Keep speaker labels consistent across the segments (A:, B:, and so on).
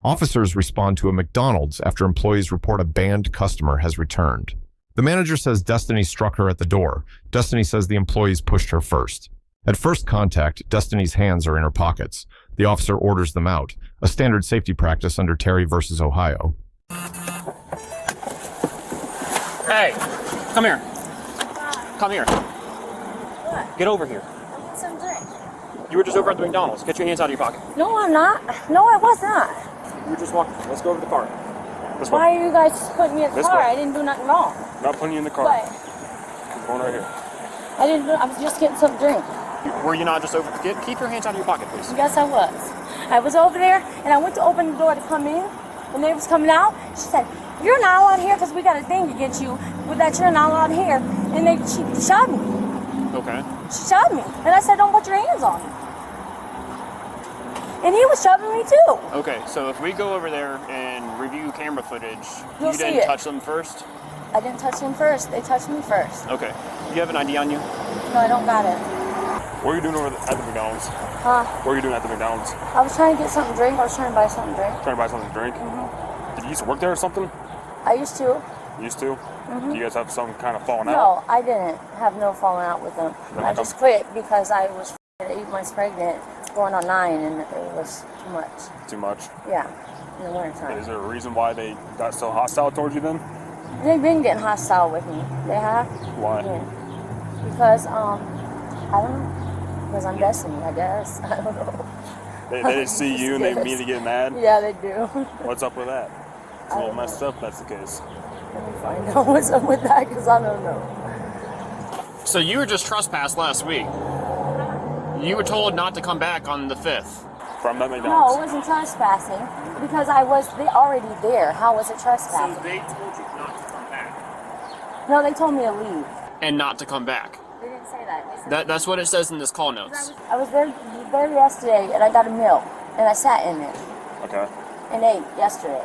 A: Officers respond to a McDonald's after employees report a banned customer has returned. The manager says Destiny struck her at the door. Destiny says the employees pushed her first. At first contact, Destiny's hands are in her pockets. The officer orders them out, a standard safety practice under Terry versus Ohio.
B: Hey, come here. Come here.
C: What?
B: Get over here.
C: I want some drink.
B: You were just over at the McDonald's. Get your hands out of your pocket.
C: No, I'm not. No, I was not.
B: You were just walking. Let's go over to the car. This
C: Why
B: way.
C: are you guys putting me in the
B: This
C: car?
B: way.
C: I didn't do nothing wrong.
B: Not putting you in the car.
C: But
B: I'm going right here.
C: I was just getting some drink.
B: Were you not just over? Keep your hands out of your pocket, please.
C: Yes, I was. I was over there, and I went to open the door to come in. When they was coming out, she said, "You're not allowed here because we got a thing against you with that you're not allowed here." And she shot me.
B: Okay.
C: She shot me. And I said, "Don't put your hands on me." And he was shoving me too.
B: Okay, so if we go over there and review camera footage,
C: You'll
B: you
C: see
B: didn't
C: it.
B: touch them first?
C: I didn't touch him first. They touched me first.
B: Okay. You have an ID on you?
C: No, I don't got it.
B: What are you doing over at the McDonald's?
C: Huh?
B: What are you doing at the McDonald's?
C: I was trying to get something to drink. I was trying to buy something to drink.
B: Trying to buy something to drink?
C: Mm-hmm.
B: Did you used to work there or something?
C: I used to.
B: Used to?
C: Mm-hmm.
B: Do you guys have some kind of falling out?
C: No, I didn't have no falling out with them.
B: Then
C: I just quit because I was 8 months pregnant, going on 9, and it was too much.
B: Too much?
C: Yeah, in the wintertime.
B: Is there a reason why they got so hostile towards you then?
C: They've been getting hostile with me. They have.
B: Why?
C: Yeah. Because, I don't know. Because I'm Destiny, I guess. I don't know.
B: They see you and they immediately get mad?
C: Yeah, they do.
B: What's up with that? It's a little messed up if that's the case.
C: Let me find out what's up with that, because I don't know.
B: So you were just trespassed last week. You were told not to come back on the 5th. From that
C: No,
B: McDonald's?
C: it wasn't trespassing, because I was already there. How was it trespassing?
B: So they told you not to come back.
C: No, they told me to leave.
B: And not to come back.
C: They didn't say that. They said
B: That's what it says in this call notes.
C: I was there yesterday, and I got a meal, and I sat in it
B: Okay.
C: and ate yesterday.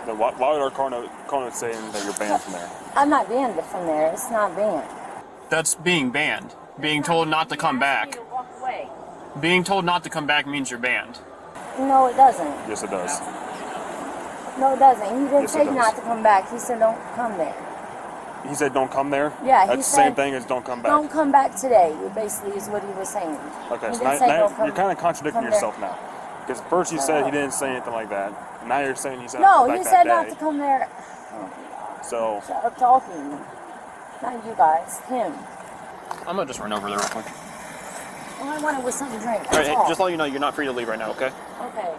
B: Then why would our call note saying that you're banned from there?
C: I'm not banned from there. It's not banned.
B: That's being banned. Being told not to come back.
C: To walk away.
B: Being told not to come back means you're banned.
C: No, it doesn't.
B: Yes, it does.
C: No, it doesn't. He didn't
B: Yes, it
C: say
B: does.
C: not to come back. He said don't come there.
B: He said don't come there?
C: Yeah, he
B: That's the
C: said,
B: same thing as don't come back.
C: Don't come back today, basically, is what he was saying.
B: Okay,
C: He
B: so
C: didn't say
B: now
C: don't come-
B: you're kind of contradicting
C: come
B: yourself
C: there.
B: now. Because first you said he didn't say anything like that. And now you're saying he said
C: No,
B: come
C: he
B: back
C: said
B: that
C: not
B: day.
C: to come there.
B: So
C: Shut up talking. Not you guys, him.
B: I'm gonna just run over there real quick.
C: All I wanted was something to drink.
B: All right,
C: That's
B: hey,
C: all.
B: just let you know you're not free to leave right now, okay?
C: Okay.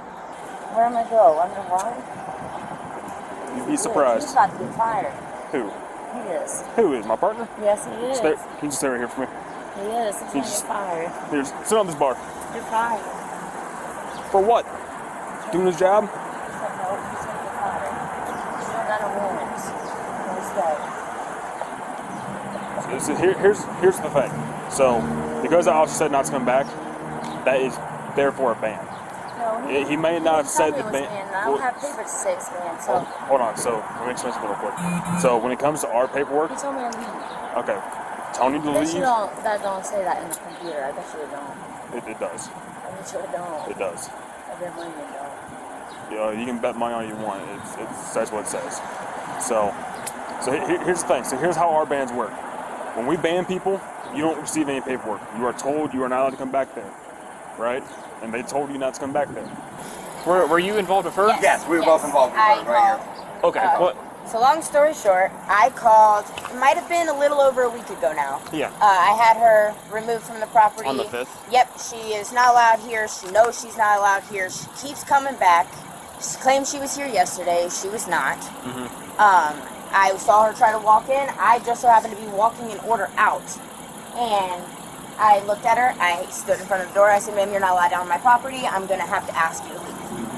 C: Where am I go? I'm gonna run.
B: You'd be surprised.
C: He's about to get fired.
B: Who?
C: He is.
B: Who is my partner?
C: Yes, he is.
B: Can you just stay right here for me?
C: He is. He's gonna
B: just-
C: get fired.
B: Here, sit on this bar.
C: You're fired.
B: For what? Doing his job?
C: He said no. He's gonna get fired. You don't got no warrants. No stay.
B: Here's the thing. So, because the officer said not to come back, that is therefore a ban.
C: No,
B: He may not have said the ban.
C: I don't have paper to say it's banned, so
B: Hold on. So let me explain something real quick. So when it comes to our paperwork,
C: he told me to leave.
B: okay, telling you to
C: I bet you
B: leave,
C: don't say that in the computer. I bet you it don't.
B: it does.
C: I bet you it don't.
B: It does.
C: I bet money it don't.
B: You know, you can bet money all you want. It says what it says. So here's the thing. So here's how our bans work. When we ban people, you don't receive any paperwork. You are told you are not allowed to come back there, right? And they told you not to come back there. Were you involved with her?
D: Yes, we were both involved with her right here.
B: Okay. What?
E: So long story short, I called, it might have been a little over a week ago now.
B: Yeah.
E: I had her removed from the property.
B: On the 5th?
E: Yep, she is not allowed here. She knows she's not allowed here. She keeps coming back. She claimed she was here yesterday. She was not. I saw her try to walk in. I just so happened to be walking in order out. And I looked at her. I stood in front of the door. I said, "Ma'am, you're not allowed on my property. I'm going to have to ask you to leave."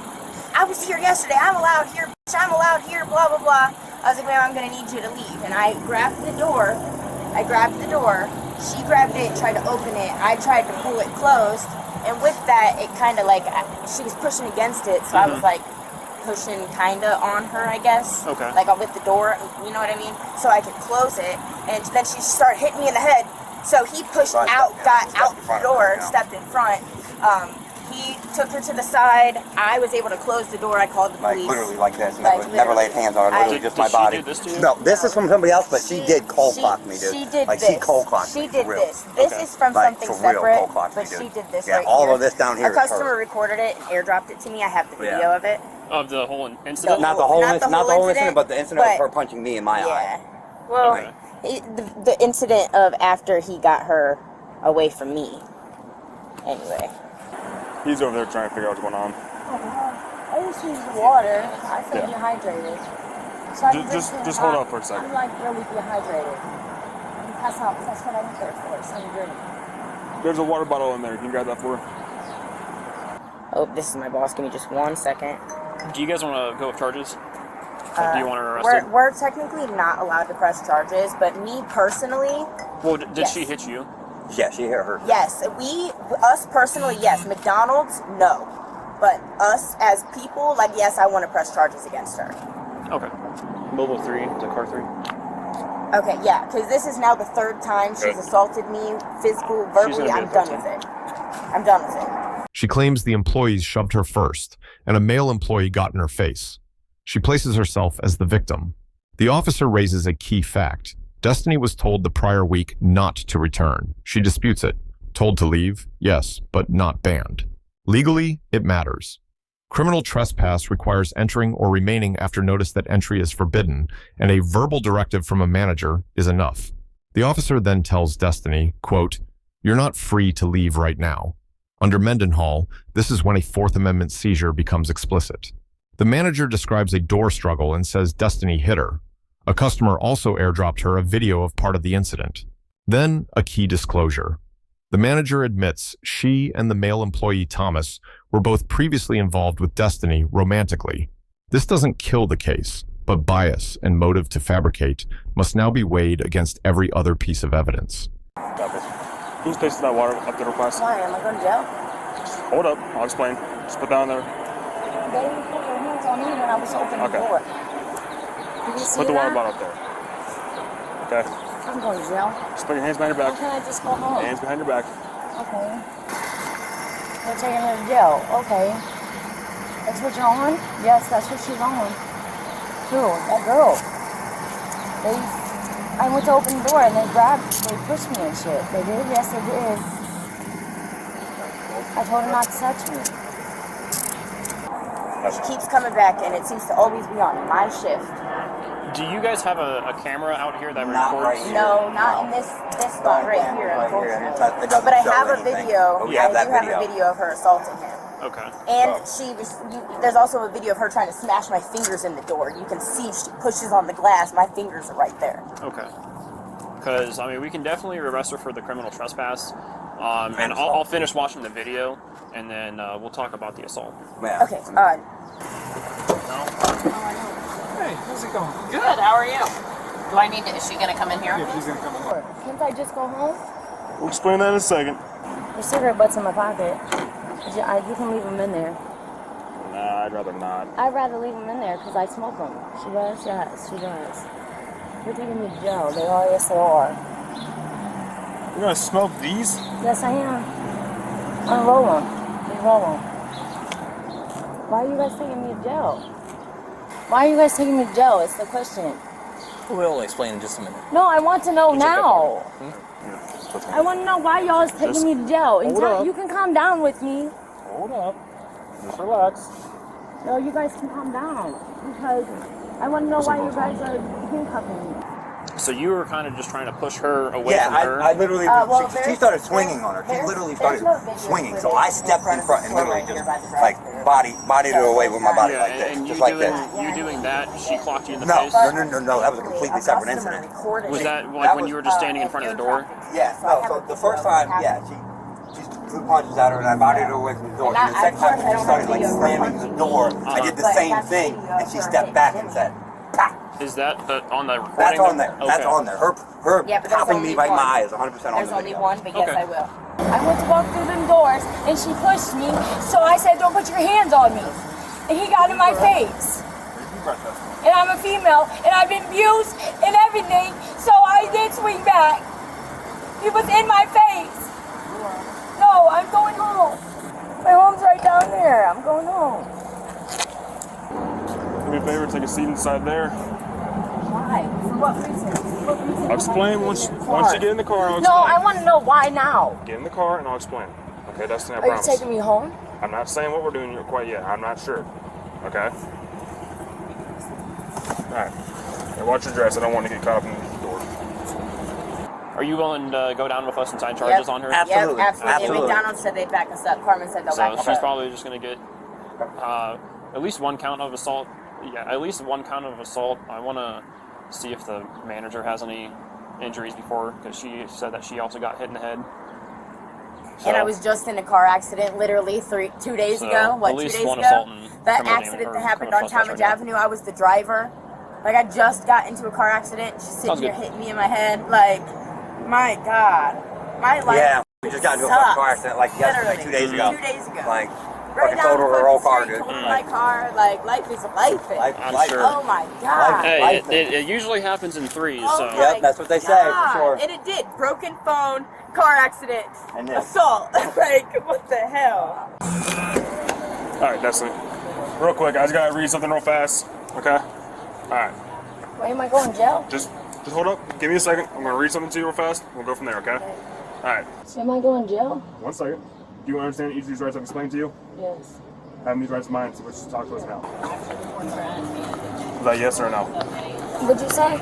E: "I was here yesterday. I'm allowed here. Bitch. I'm allowed here. Blah, blah, blah." I was like, "Ma'am, I'm going to need you to leave." And I grabbed the door. She grabbed it, tried to open it. I tried to pull it closed. And with that, it kind of like, she was pushing against it. So I was like pushing kind of on her, I guess.
B: Okay.
E: Like with the door, you know what I mean? So I could close it. And then she started hitting me in the head. So he pushed out, got out the door, stepped in front. He took her to the side. I was able to close the door. I called the police.
D: Like literally like this.
E: Like,
D: Never laid hands on her. Literally just my body.
B: Did she do this to you?
D: No, this is from somebody else, but she did cold clock me, dude.
E: She did
D: like
E: this.
D: she cold clocked me.
E: She did
D: for real.
E: this. This is from
D: Like,
E: something
D: for real
E: separate,
D: cold clocked me,
E: but
D: dude.
E: she did this
D: Yeah,
E: right
D: all
E: here.
D: of this down here
E: A
D: is her.
E: customer recorded it and airdropped it to me. I have the video
D: Yeah.
E: of it.
B: Of the whole incident?
D: Not the whole incident, but the incident
E: but-
D: of her punching me in my eye.
E: Well,
B: Okay.
E: the incident of after he got her away from me. Anyway.
B: He's over there trying to figure out what's going on.
C: I just need water. I feel dehydrated. So I
B: Just hold up for a second.
C: I'm like really dehydrated. That's what I'm here for. So I'm dirty.
B: There's a water bottle in there. Can you grab that for her?
E: Oh, this is my boss. Give me just 1 second.
B: Do you guys want to go with charges? Do you want her arrested?
E: We're technically not allowed to press charges, but me personally,
B: Well, did
E: Yes.
B: she hit you?
D: Yeah, she hit her.
E: yes. Us personally, yes. McDonald's, no. But us as people, like, yes, I want to press charges against her.
B: Okay. Mobile 3 to car 3.
E: Okay, yeah, because this is now the 3rd time she's assaulted me, physical, verbally.
B: gonna
E: I'm
B: be
E: done
B: a
E: with it. I'm done with it.
A: She claims the employees shoved her first, and a male employee got in her face. She places herself as the victim. The officer raises a key fact. Destiny was told the prior week not to return. She disputes it. Told to leave? Yes, but not banned. Legally, it matters. Criminal trespass requires entering or remaining after notice that entry is forbidden, and a verbal directive from a manager is enough. The officer then tells Destiny, quote, "You're not free to leave right now." Under Mendenhall, this is when a Fourth Amendment seizure becomes explicit. The manager describes a door struggle and says Destiny hit her. A customer also airdropped her a video of part of the incident. Then, a key disclosure. The manager admits she and the male employee Thomas were both previously involved with Destiny romantically. This doesn't kill the case, but bias and motive to fabricate must now be weighed against every other piece of evidence.
B: Got this. Who's tasting that water up to her class?
C: Why? Am I going to jail?
B: Hold up. I'll explain. Just put that on there.
C: They put their hands on me when I was opening
B: Okay.
C: the door. Did you see
B: Put the water
C: that?
B: bottle up there. Okay.
C: I'm going to jail.
B: Just put your hands behind your
C: How
B: back.
C: can I just go home?
B: Hands behind your back.
C: Okay. They're taking her to jail. Okay. That's what you're on? Yes, that's what she's on. Who? That girl. I went to open the door and they pushed me and shit. They did? Yes, they did. I told her not to touch me.
E: She keeps coming back, and it seems to always be on my shift.
B: Do you guys have a camera out here that
D: Not
B: records?
D: right here.
E: No, not in this spot right here,
D: Right here, and
E: unfortunately.
D: it doesn't
E: But I
D: show
E: have a
D: anything.
E: video.
D: But we
E: I
D: have
E: do
D: that
E: have
D: video.
E: a video of her assaulting him.
B: Okay.
E: And there's also a video of her trying to smash my fingers in the door. You can see she pushes on the glass. My fingers are right there.
B: Okay. Because, I mean, we can definitely arrest her for the criminal trespass. And I'll finish watching the video, and then we'll talk about the assault.
D: Yeah.
E: Okay,
F: Hey, how's it going?
G: Good, how are you? Do I need to, is she gonna come in here?
F: Yeah, she's gonna come in.
C: Can't I just go home?
B: We'll explain that in a second.
C: Your cigarette butts in my pocket. You can leave them in there.
B: Nah, I'd rather not.
C: I'd rather leave them in there because I smoke them. She does? Yes, she does. You're taking me to jail. They are, yes, they are.
B: You're gonna smoke these?
C: Yes, I am. Unroll them. Unroll them. Why are you guys taking me to jail? Why are you guys taking me to jail? It's the question.
F: We'll explain in just a minute.
C: No, I want to know now. I want to know why y'all is taking me to jail. And
B: hold up.
C: you can calm down with me.
B: Hold up. Just relax.
C: No, you guys can calm down because I want to know why you guys are handcuffing me.
B: So you were kind of just trying to push her away
D: Yeah,
B: from her?
D: I literally,
E: well,
D: she started swinging on her. She literally started swinging. So I stepped in front and literally just like bodied her away with my body like this,
B: and
D: just
B: you
D: like
B: doing,
D: this.
B: you doing that, she clocked you in the
D: No,
B: face?
D: no, that was a completely separate incident.
B: Was that like when you were just standing in front of the door?
D: Yeah, no, so the first time, yeah, she threw punches at her and I bodied her away from the door. And the second time she started like slamming the door, I did the same thing and she stepped back and said, "Pah."
B: Is that on the recording?
D: That's on there.
B: Okay.
D: That's on there. Her
E: Yeah, but there's
D: popping me
E: only
D: right in
E: one.
D: my eye is 100% on
E: There's
D: the
E: only
D: video.
E: one, but yes,
B: Okay.
E: I will.
C: I went to walk through them doors and she pushed me, so I said, "Don't put your hands on me." And he got in my face. And I'm a female, and I've been abused and everything, so I did swing back. He was in my face. No, I'm going home. My home's right down there. I'm going home.
B: Do me a favor, take a seat inside there.
C: Why? For what reason? What reason?
B: I'll explain once you get in the car. I'll explain.
C: No, I want to know why now.
B: Get in the car and I'll explain. Okay, Destiny, I
C: Are you
B: promise.
C: taking me home?
B: I'm not saying what we're doing quite yet. I'm not sure. Okay? Alright. Now watch your dress. I don't want to get caught up in the door.
H: Are you willing to go down with us and sign charges on her?
D: Absolutely.
E: Yep, absolutely.
D: Absolutely.
E: McDonald said they'd back us up. Carmen said they'll back
H: So
E: us
H: she's
E: up.
H: probably just going to get at least one count of assault. Yeah, at least one count of assault. I want to see if the manager has any injuries before, because she said that she also got hit in the head. So,
E: And I was just in a car accident literally 2 days
H: So,
E: ago. What,
H: at least
E: 2 days
H: one
E: ago?
H: assault and
E: That
H: criminal
E: accident
H: damage-
E: that
H: or
E: happened
H: criminal
E: on
H: trespass
E: Talmadge
H: right now.
E: Avenue, I was the driver. Like, I just got into a car accident. She's sitting
H: Sounds
E: here
H: good.
E: hitting me in my head. Like, my God. My life
D: Yeah, we just got into a
E: sucks.
D: car accident like yesterday,
E: Literally.
D: 2 days ago.
E: 2 days ago.
D: Like,
E: Right
D: fucking
E: down
D: totaled
E: the
D: her whole
E: fucking
D: car,
E: street,
D: dude.
E: totaled my car. Like, life is life.
H: I'm
D: Life.
H: sure.
E: Oh my God.
H: Hey,
D: Life.
H: it usually happens in threes,
E: Oh
H: so...
E: my
D: Yep, that's what they say, for
E: God.
D: sure.
E: And it did. Broken phone, car accident,
D: And this.
E: assault. Like, what the hell?
B: Alright, Destiny. Real quick, I just gotta read something real fast. Okay? Alright.
C: Why am I going to jail?
B: Just hold up. Give me a second. I'm gonna read something to you real fast. We'll go from there, okay? Alright.
C: So am I going to jail?
B: 1 second. Do you understand each of these rights I've explained to you?
C: Yes.
B: Having these rights of mine, so let's just talk to us now. Is that yes or no?
C: What'd you say?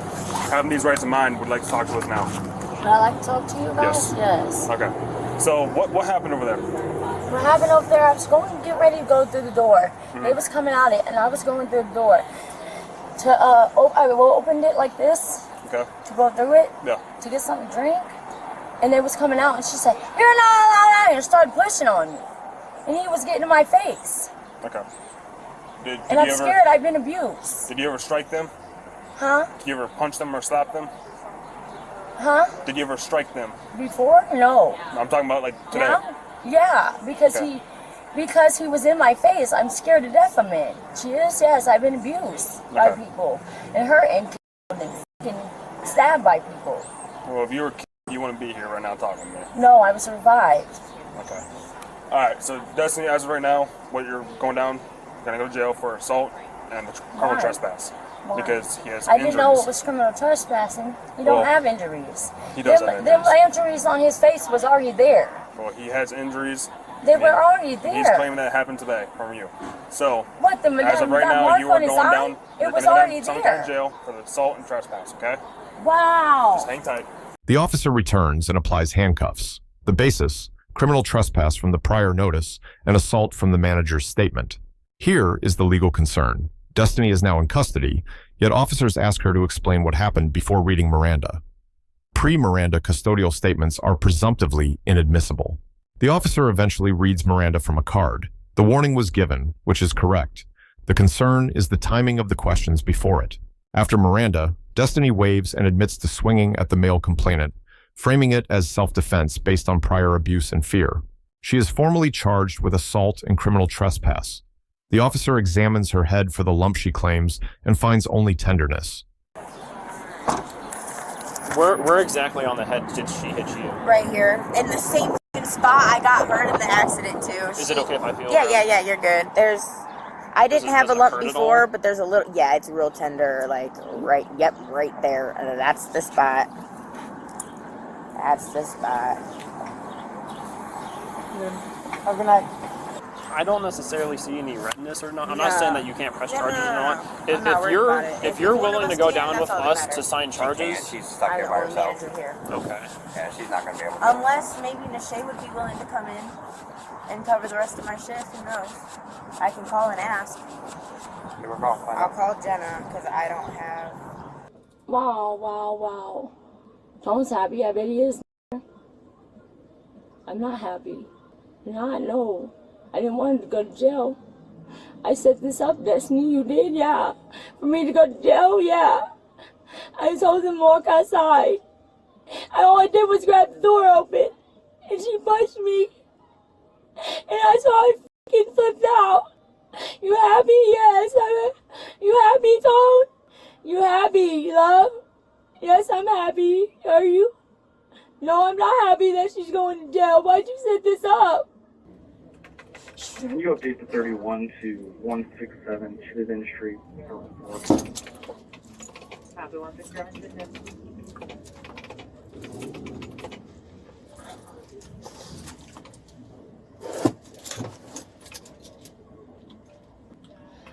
B: Having these rights of mine would like to talk to us now.
C: Would I like to talk to you guys? Yes.
B: Okay. So what happened over there?
C: What happened over there, I was going to get ready to go through the door. They was coming out it, and I was going through the door. I opened it like this
B: Okay.
C: to go through it
B: Yeah.
C: to get something to drink. And they was coming out, and she said, "You're not allowed out," and started pushing on me. And he was getting in my face.
B: Okay. Did
C: And
B: you
C: I'm
B: ever
C: scared I've been abused.
B: did you ever strike them?
C: Huh?
B: Did you ever punch them or slap them?
C: Huh?
B: Did you ever strike them?
C: Before? No.
B: I'm talking about like today.
C: Now? Yeah, because
B: Okay.
C: he was in my face. I'm scared to death of men. She is, yes, I've been abused by
B: Okay.
C: people and hurt and killed and fucking stabbed by people.
B: Well, if you were you wouldn't be here right now talking to me.
C: No, I was revived.
B: Okay. All right. So Destiny, as of right now, what you're going down, you're gonna go to jail for assault and criminal
C: Why?
B: trespass
C: Why?
B: because he has
C: I
B: injuries.
C: didn't know it was criminal trespassing. He don't
B: Well,
C: have injuries.
B: he does have
C: Them
B: injuries.
C: injuries on his face was already there.
B: Well, he has injuries.
C: They
B: and
C: were already
B: He's
C: there.
B: claiming that it happened today from you. So
C: What, the
B: as of right
C: that
B: now,
C: mark
B: you are
C: on his
B: going
C: eye?
B: down.
C: It
B: You're
C: was
B: gonna go
C: already
B: down some kind of
C: there.
B: jail for the assault and trespass. Okay.
C: Wow.
B: Just hang tight.
A: The officer returns and applies handcuffs. The basis, criminal trespass from the prior notice and assault from the manager's statement. Here is the legal concern. Destiny is now in custody, yet officers ask her to explain what happened before reading Miranda. Pre-Miranda custodial statements are presumptively inadmissible. The officer eventually reads Miranda from a card. The warning was given, which is correct. The concern is the timing of the questions before it. After Miranda, Destiny waives and admits to swinging at the male complainant, framing it as self-defense based on prior abuse and fear. She is formally charged with assault and criminal trespass. The officer examines her head for the lump she claims and finds only tenderness.
H: Where exactly on the head did she hit you?
E: Right here. In the same f***ing spot I got hurt in the accident too.
H: Is it okay if I feel
E: Yeah, you're good. I didn't have a
H: does it
E: lump
H: hurt at
E: before,
H: all?
E: but there's a little, yeah, it's real tender, like, right there. That's the spot. That's the spot. Have a good night.
H: I don't necessarily see any redness or not. I'm not
E: No.
H: saying that you can't press charges or not.
E: I'm not worried about it.
H: If you're
E: one of
H: willing to
E: us
H: go
E: can,
H: down
E: that's
H: with
E: all that
H: us to
E: matters.
H: sign charges,
D: She's stuck
E: I'm
D: here
E: the
D: by
E: only
D: herself.
E: manager here.
H: okay.
D: Yeah, she's not gonna be able to.
E: Unless maybe Nashay would be willing to come in and cover the rest of my shift, who knows? I can call and ask.
D: Give her a call, find
E: I'll
D: out.
E: call Jenna, because I don't have...
C: Wow. Tom's happy. I bet he is. I'm not happy. No. I didn't want him to go to jail. I set this up, Destiny. You did, yeah. For me to go to jail, yeah. I told him to walk outside. All I did was grab the door open. And she punched me. And I saw I fucking flipped out. You happy? Yes. You happy, Tone? You happy, love? Yes, I'm happy. Are you? No, I'm not happy that she's going to jail. Why'd you set this up?
I: Can you update the 31 to 167 Chisholm Street?
J: Copy 167.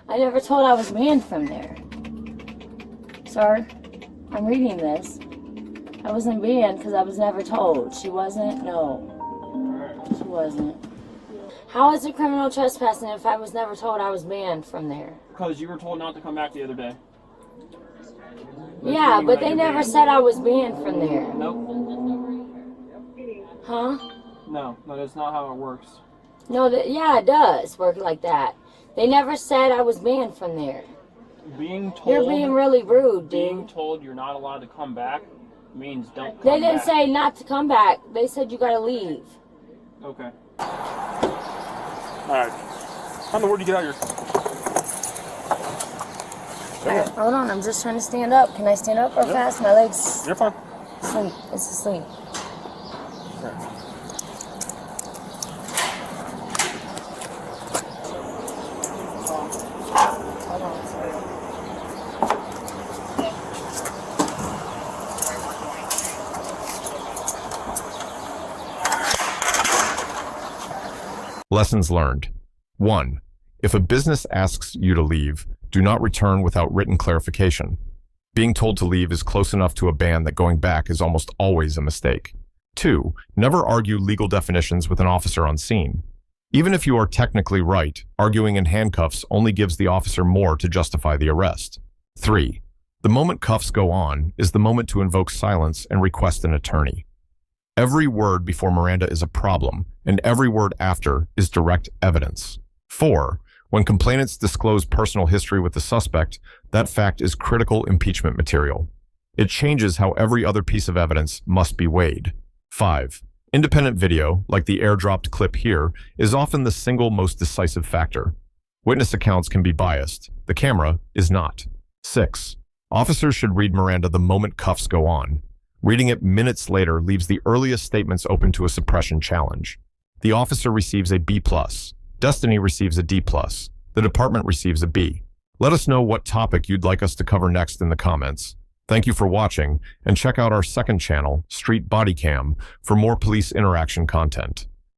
C: I never told I was banned from there. Sir, I'm reading this. I wasn't banned because I was never told. She wasn't? No. She wasn't. How is it criminal trespassing if I was never told I was banned from there?
H: Because you were told not to come back the other day.
C: Yeah, but they never said I was banned from there.
H: Nope.
C: Huh?
H: No, that's not how it works.
C: No, yeah, it does work like that. They never said I was banned from there.
H: Being told
C: You're being really rude,
H: being
C: dude.
H: told you're not allowed to come back means don't come
C: They didn't
H: back.
C: say not to come back. They said you gotta leave.
H: Okay.
B: Alright. How in the world do you get out of here?
C: Alright, hold on, I'm just trying to stand up. Can I stand up real fast? My legs
B: You're fine.
C: sleep. It's asleep.
A: Lessons learned. 1. If a business asks you to leave, do not return without written clarification. Being told to leave is close enough to a ban that going back is almost always a mistake. 2. Never argue legal definitions with an officer on scene. Even if you are technically right, arguing in handcuffs only gives the officer more to justify the arrest. 3. The moment cuffs go on is the moment to invoke silence and request an attorney. Every word before Miranda is a problem, and every word after is direct evidence. 4. When complainants disclose personal history with the suspect, that fact is critical impeachment material. It changes how every other piece of evidence must be weighed. 5. Independent video, like the airdropped clip here, is often the single most decisive factor. Witness accounts can be biased. The camera is not. 6. Officers should read Miranda the moment cuffs go on. Reading it minutes later leaves the earliest statements open to a suppression challenge. The officer receives a B+. Destiny receives a D+. The department receives a B. Let us know what topic you'd like us to cover next in the comments. Thank you for watching, and check out our second channel, Street Bodycam, for more police interaction content.